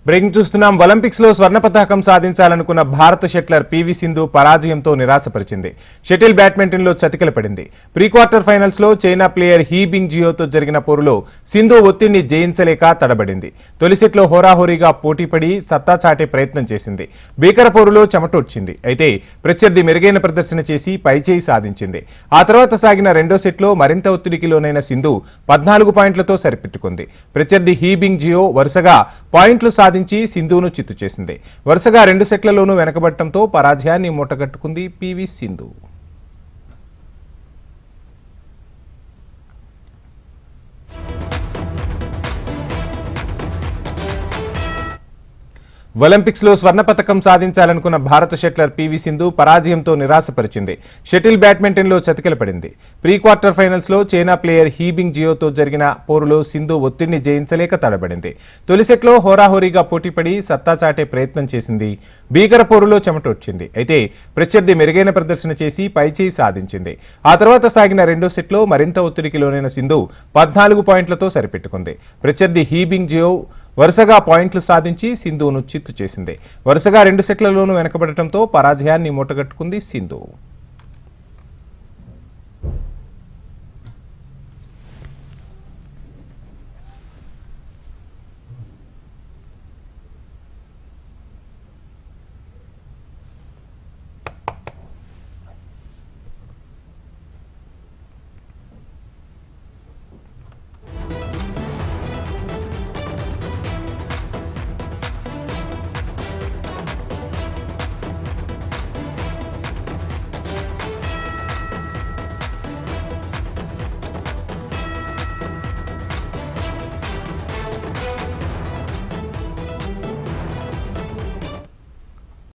Breaking చూస్తున్నాం. Olympics లో స్వర్ణ పతాకం సాధించాలనుకున్న భారత షట్లర్ పివి సింధు పరాజయంతో నిరాశపరిచింది. షటిల్ బ్యాడ్మింటన్ లో చతికిల పడింది. ప్రీ క్వార్టర్ ఫైనల్స్ లో చైనా ప్లేయర్ హీ బింగ్ జియోతో జరిగిన పోరులో సింధు ఒత్తిడిని జయించలేక తడబడింది. తొలి సెట్లో హోరాహోరీగా పోటీపడి సత్తా చాటే ప్రయత్నం చేసింది. భీకర పోరులో చెమటొచ్చింది. అయితే ప్రత్యర్థి మెరుగైన ప్రదర్శన చేసి పైచేయి సాధించింది. ఆ తర్వాత సాగిన రెండో సెట్లో మరింత ఒత్తిడికి లోనైన సింధు 14 పాయింట్లతో సరిపెట్టుకుంది. ప్రత్యర్థి హీ బింగ్ జియో వరుసగా పాయింట్లు సాధించి సింధును చిత్తు చేసింది. వరుసగా 2 సెట్లలోనూ వెనకబడటంతో పరాజయాన్ని మూటగట్టుకుంది పివి సింధు. ఒలింపిక్స్ లో స్వర్ణ పతకం సాధించాలనుకున్న భారత షట్లర్ పివి సింధు పరాజయంతో నిరాశపరిచింది. షటిల్ బ్యాడ్మింటన్ లో చతికిల పడింది. ప్రీ క్వార్టర్ ఫైనల్స్ లో చైనా ప్లేయర్ హీ బింగ్ జియోతో జరిగిన పోరులో సింధు ఒత్తిడిని జయించలేక తడబడింది. తొలి సెట్లో హోరాహోరీగా పోటీపడి సత్తా చాటే ప్రయత్నం చేసింది. భీకర పోరులో చెమటొచ్చింది. అయితే ప్రత్యర్థి మెరుగైన ప్రదర్శన చేసి పైచేయి సాధించింది. ఆ తర్వాత సాగిన రెండో సెట్లో మరింత ఒత్తిడికి లోనైన సింధు 14 పాయింట్లతో సరిపెట్టుకుంది. ప్రత్యర్థి హీ బింగ్ జియో వరుసగా పాయింట్లు సాధించి సింధును చిత్తు చేసింది. వరుసగా 2 సెట్లలోనూ వెనకబడటంతో పరాజయాన్ని మూటగట్టుకుంది సింధు.